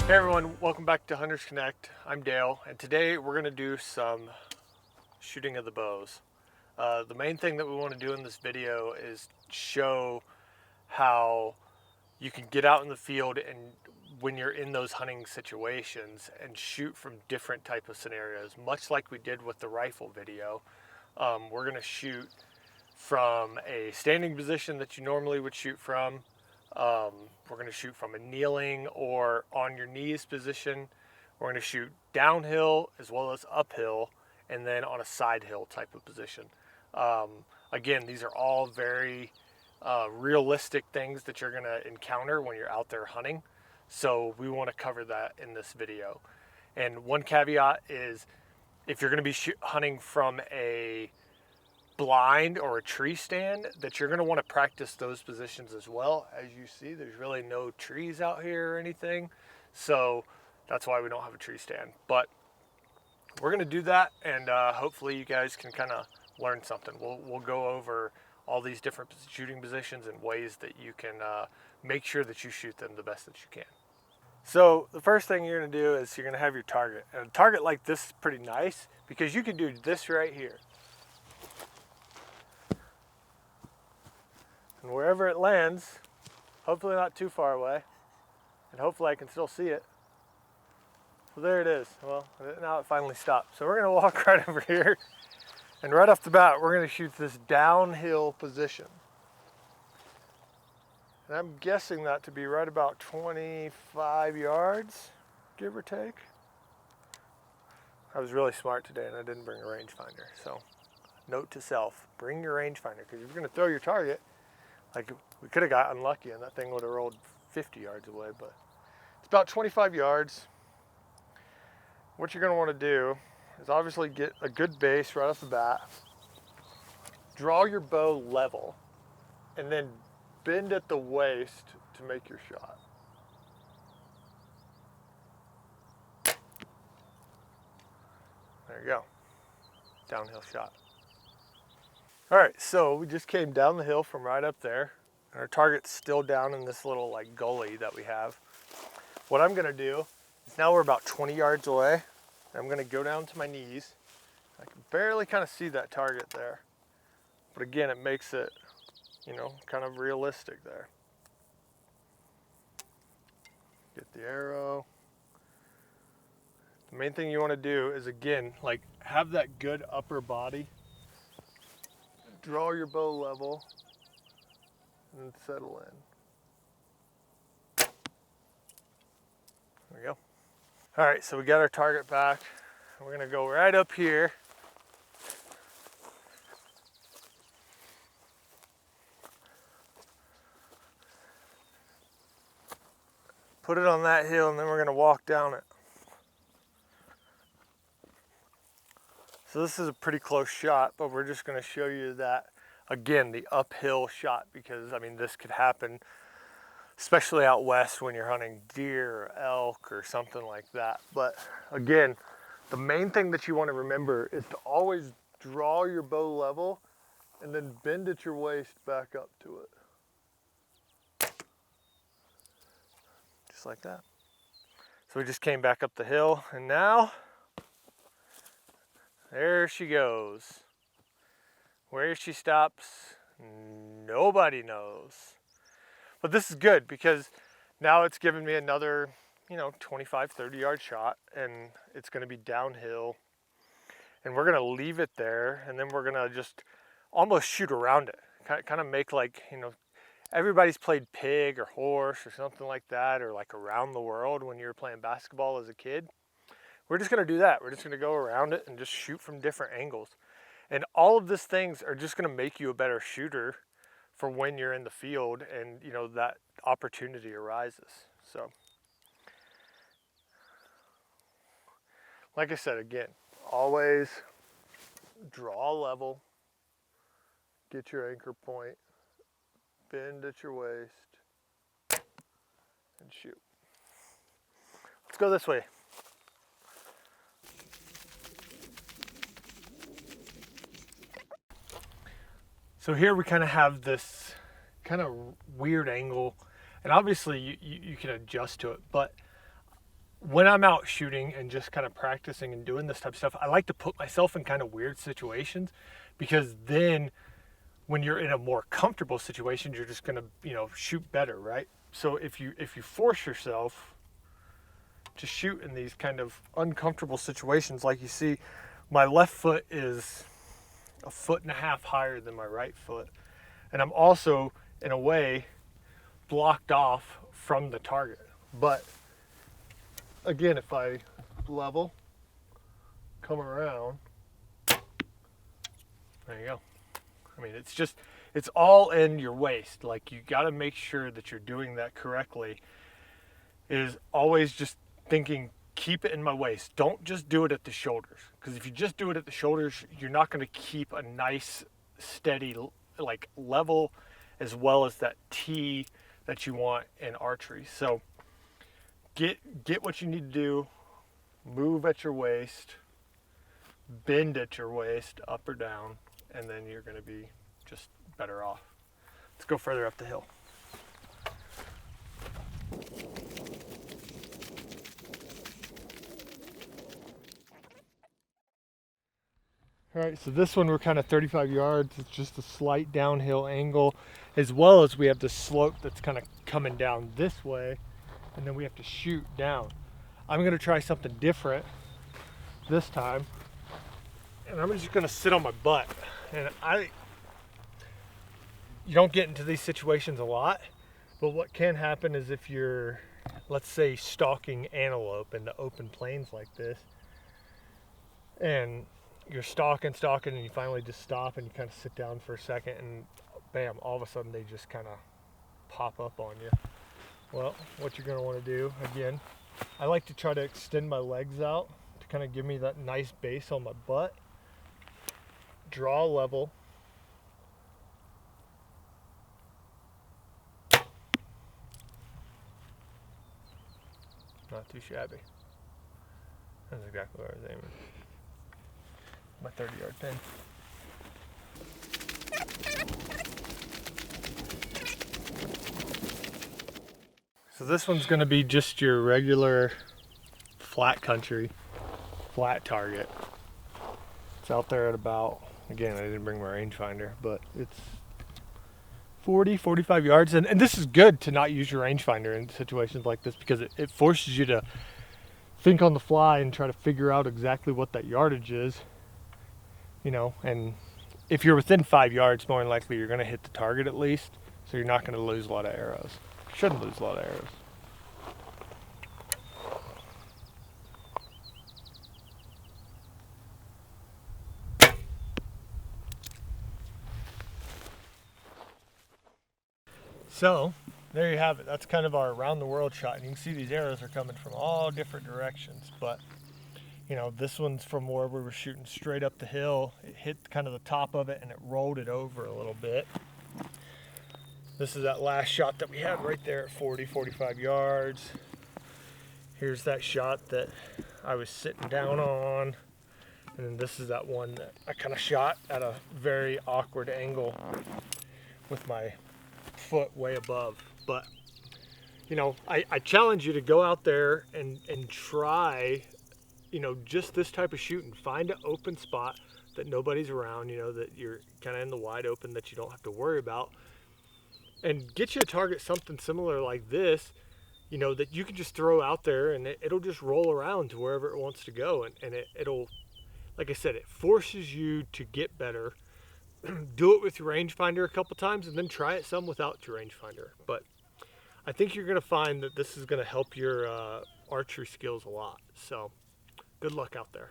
Hey everyone, welcome back to Hunters Connect. I'm Dale, and today we're going to do some shooting of the bows. The main thing that we want to do in this video is show how you can get out in the field and when you're in those hunting situations and shoot from different type of scenarios, much like we did with the rifle video. We're going to shoot from a standing position that you normally would shoot from. We're going to shoot from a kneeling or on your knees position. We're going to shoot downhill as well as uphill, and then on a side hill type of position. Again, these are all very realistic things that you're going to encounter when you're out there hunting. So we want to cover that in this video. And one caveat is if you're going to be hunting from a blind or a tree stand, that you're going to want to practice those positions as well. As you see, there's really no trees out here or anything, so that's why we don't have a tree stand. But we're going to do that, and hopefully you guys can kind of learn something. We'll go over all these different shooting positions and ways that you can make sure that you shoot them the best that you can. So the first thing you're going to do is you're going to have your target, and a target like this is pretty nice because you can do this right here. And wherever it lands, hopefully not too far away, and hopefully I can still see it. So there it is. Well, now it finally stopped. So we're going to walk right over here, and right off the bat, we're going to shoot this downhill position. And I'm guessing that to be right about 25 yards, give or take. I was really smart today, and I didn't bring a rangefinder. So note to self, bring your rangefinder, because if you're going to throw your target, like we could have got unlucky and that thing would have rolled 50 yards away, but it's about 25 yards. What you're going to want to do is obviously get a good base right off the bat, draw your bow level, and then bend at the waist to make your shot. There you go, downhill shot. All right, so we just came down the hill from right up there, and our target's still down in this little like gully that we have. What I'm gonna do is now we're about 20 yards away, and I'm gonna go down to my knees. I can barely kind of see that target there, but again, it makes it, you know, kind of realistic there. Get the arrow. The main thing you wanna do is, again, like have that good upper body. Draw your bow level and settle in. There we go. All right, so we got our target back. We're gonna go right up here. Put it on that hill, and then we're gonna walk down it. So this is a pretty close shot, but we're just gonna show you that, again, the uphill shot, because I mean, this could happen, especially out west when you're hunting deer or elk or something like that. But again, the main thing that you wanna remember is to always draw your bow level and then bend at your waist back up to it. Just like that. So we just came back up the hill, and now, there she goes. Where she stops, nobody knows. But this is good because now it's given me another, 25, 30 yard shot, and it's gonna be downhill. And we're gonna leave it there, and then we're gonna just almost shoot around it. Kind of make like, everybody's played pig or horse or something like that, or like around the world when you were playing basketball as a kid. We're just gonna do that. We're just gonna go around it and just shoot from different angles. And all of these things are just gonna make you a better shooter for when you're in the field and that opportunity arises. So, like I said, again, always draw level, get your anchor point, bend at your waist, and shoot. Let's go this way. So here we kind of have this kind of weird angle, and obviously you can adjust to it, but when I'm out shooting and just kind of practicing and doing this type of stuff, I like to put myself in kind of weird situations, because then when you're in a more comfortable situation, you're just gonna, shoot better, right? So if you force yourself to shoot in these kind of uncomfortable situations, like you see, my left foot is 1.5 feet higher than my right foot, and I'm also, in a way, blocked off from the target. But again, if I level, come around, there you go. I mean, it's all in your waist. Like, you got to make sure that you're doing that correctly. Is always just thinking, keep it in my waist. Don't just do it at the shoulders, because if you just do it at the shoulders, you're not going to keep a nice, steady, like, level, as well as that T that you want in archery. So get what you need to do. Move at your waist, bend at your waist, up or down, and then you're going to be just better off. Let's go further up the hill. All right, so this one we're kind of 35 yards. It's just a slight downhill angle, as well as we have the slope that's kind of coming down this way, and then we have to shoot down. I'm going to try something different this time, and I'm just going to sit on my butt. And you don't get into these situations a lot, but what can happen is if you're, let's say, stalking antelope in the open plains like this, and you're stalking, and you finally just stop and you kind of sit down for a second, and bam, all of a sudden they just kind of pop up on you. Well, what you're going to want to do, again, I like to try to extend my legs out to kind of give me that nice base on my butt. Draw level. Not too shabby. That's exactly where I was aiming. My 30-yard pin. So this one's going to be just your regular flat country, flat target. It's out there at about, again, I didn't bring my rangefinder, but it's 45 yards. And this is good to not use your rangefinder in situations like this, because it forces you to think on the fly and try to figure out exactly what that yardage is. And if you're within 5 yards, more than likely you're going to hit the target at least, so you're not going to lose a lot of arrows. Shouldn't lose a lot of arrows. So there you have it. That's kind of our around the world shot, and you can see these arrows are coming from all different directions. But this one's from where we were shooting straight up the hill. It hit kind of the top of it and it rolled it over a little bit. This is that last shot that we had right there at 45 yards. Here's that shot that I was sitting down on. And then this is that one that I kind of shot at a very awkward angle with my foot way above. But I challenge you to go out there and try just this type of shooting. Find an open spot that nobody's around, that you're kind of in the wide open, that you don't have to worry about, and get you a target something similar like this, that you can just throw out there, and it'll just roll around to wherever it wants to go. And it'll, like I said, it forces you to get better. Do it with your rangefinder a couple times, and then try it some without your rangefinder. But I think you're going to find that this is going to help your archery skills a lot. So good luck out there.